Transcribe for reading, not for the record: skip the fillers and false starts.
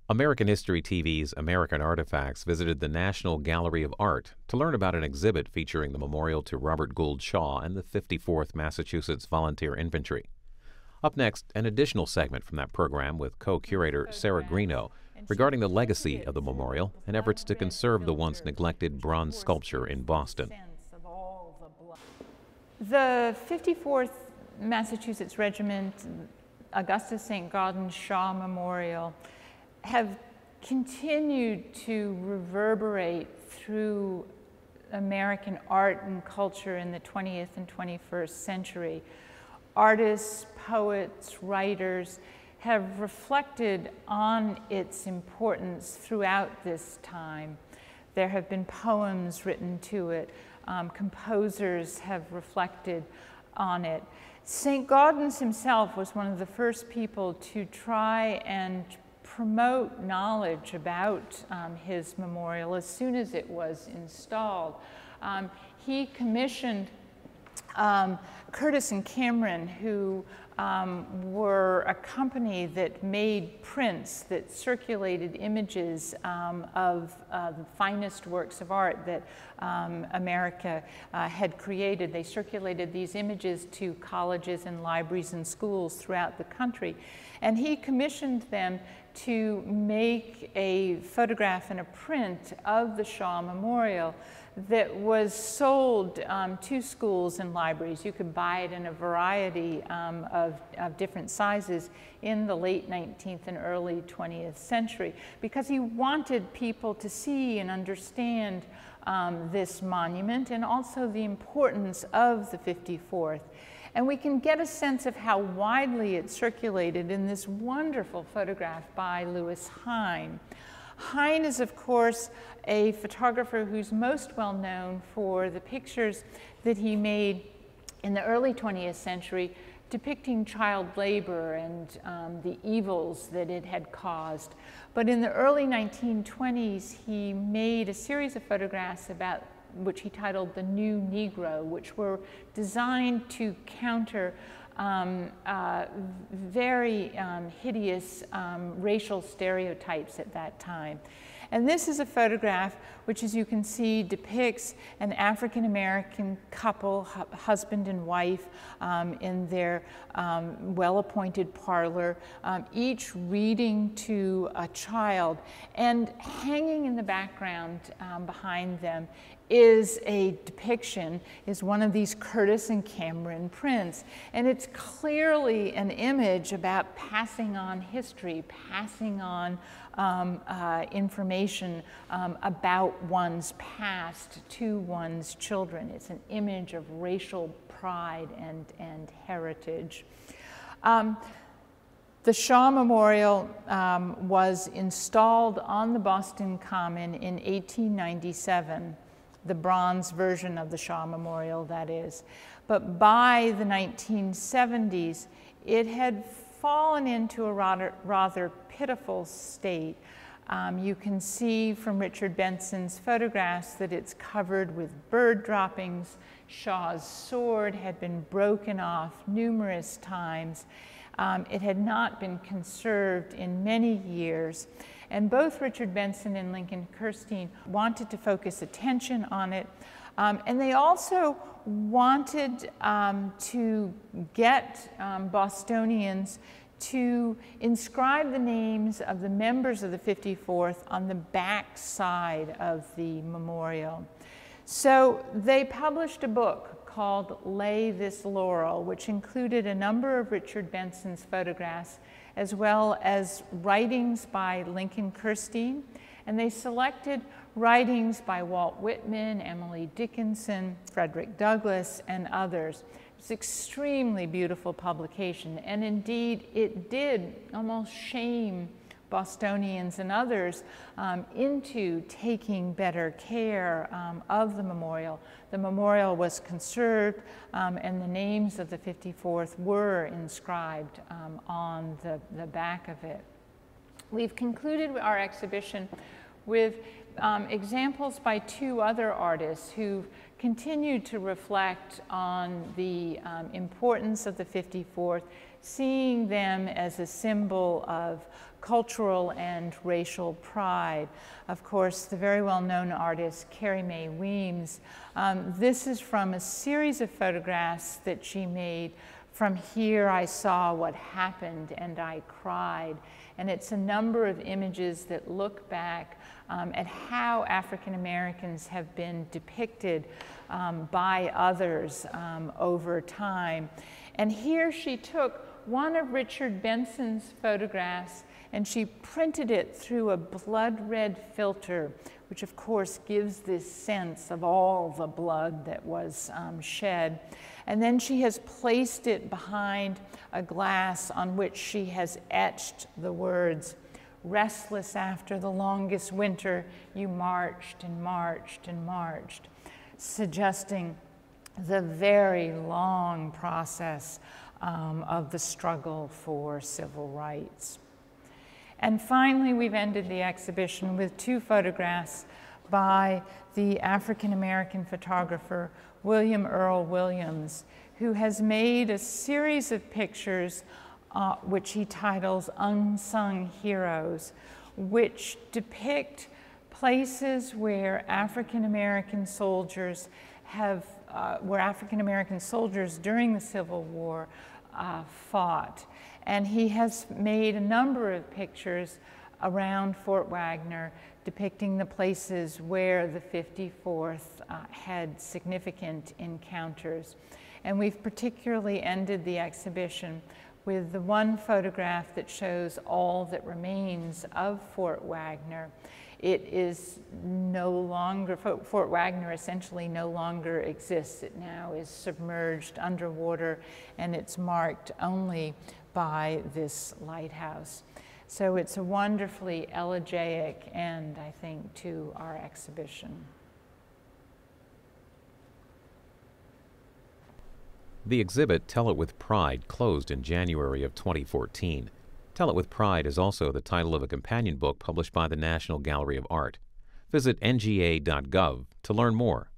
American History TV's American Artifacts visited the National Gallery of Art to learn about an exhibit featuring the memorial to Robert Gould Shaw and the 54th Massachusetts Volunteer Infantry. Up next, an additional segment from that program with co-curator Sarah Greeno regarding the legacy of the memorial and efforts to conserve the once neglected bronze sculpture in Boston. The 54th Massachusetts Regiment, Augustus St. Gaudens Shaw Memorial, have continued to reverberate through American art and culture in the 20th and 21st century. Artists, poets, writers have reflected on its importance throughout this time. There have been poems written to it. Composers have reflected on it. St. Gaudens himself was one of the first people to try and promote knowledge about his memorial as soon as it was installed. He commissioned Curtis and Cameron, who were a company that made prints that circulated images of the finest works of art that America had created. They circulated these images to colleges and libraries and schools throughout the country. And he commissioned them to make a photograph and a print of the Shaw Memorial that was sold to schools and libraries. You could buy it in a variety of different sizes in the late 19th and early 20th century, because he wanted people to see and understand this monument and also the importance of the 54th. And we can get a sense of how widely it circulated in this wonderful photograph by Louis Hine. Hine is, of course, a photographer who's most well known for the pictures that he made in the early 20th century depicting child labor and the evils that it had caused. But in the early 1920s, he made a series of photographs about which he titled The New Negro, which were designed to counter very hideous racial stereotypes at that time. And this is a photograph which, as you can see, depicts an African-American couple, husband and wife, in their well-appointed parlor, each reading to a child. And hanging in the background behind them is a depiction, is one of these Curtis and Cameron prints. And it's clearly an image about passing on history, passing on information about one's past to one's children. It's an image of racial pride and heritage. The Shaw Memorial was installed on the Boston Common in 1897. The bronze version of the Shaw Memorial, that is. But by the 1970s, it had fallen into a rather pitiful state. You can see from Richard Benson's photographs that it's covered with bird droppings. Shaw's sword had been broken off numerous times. It had not been conserved in many years. And both Richard Benson and Lincoln Kirstein wanted to focus attention on it. And they also wanted to get Bostonians to inscribe the names of the members of the 54th on the back side of the memorial. So they published a book called This Laurel, which included a number of Richard Benson's photographs, as well as writings by Lincoln Kirstein. And they selected writings by Walt Whitman, Emily Dickinson, Frederick Douglass, and others. It's an extremely beautiful publication, and indeed it did almost shame Bostonians and others into taking better care of the memorial. The memorial was conserved, and the names of the 54th were inscribed on the back of it. We've concluded our exhibition with examples by two other artists who continued to reflect on the importance of the 54th, seeing them as a symbol of cultural and racial pride. Of course, the very well-known artist Carrie Mae Weems. This is from a series of photographs that she made. From here I saw what happened and I cried. And it's a number of images that look back at how African Americans have been depicted by others over time. And here she took one of Richard Benson's photographs and she printed it through a blood red filter, which of course gives this sense of all the blood that was shed. And then she has placed it behind a glass on which she has etched the words, "Restless after the longest winter, you marched and marched and marched," suggesting the very long process of the struggle for civil rights. And finally, we've ended the exhibition with two photographs by the African-American photographer William Earl Williams, who has made a series of pictures which he titles Unsung Heroes, which depict places where African-American soldiers during the Civil War fought. And he has made a number of pictures around Fort Wagner depicting the places where the 54th had significant encounters. And we've particularly ended the exhibition with the one photograph that shows all that remains of Fort Wagner. It is no longer, Fort Wagner essentially no longer exists. It now is submerged underwater and it's marked only by this lighthouse. So it's a wonderfully elegiac end, I think, to our exhibition. The exhibit Tell It With Pride closed in January of 2014. Tell It With Pride is also the title of a companion book published by the National Gallery of Art. Visit nga.gov to learn more.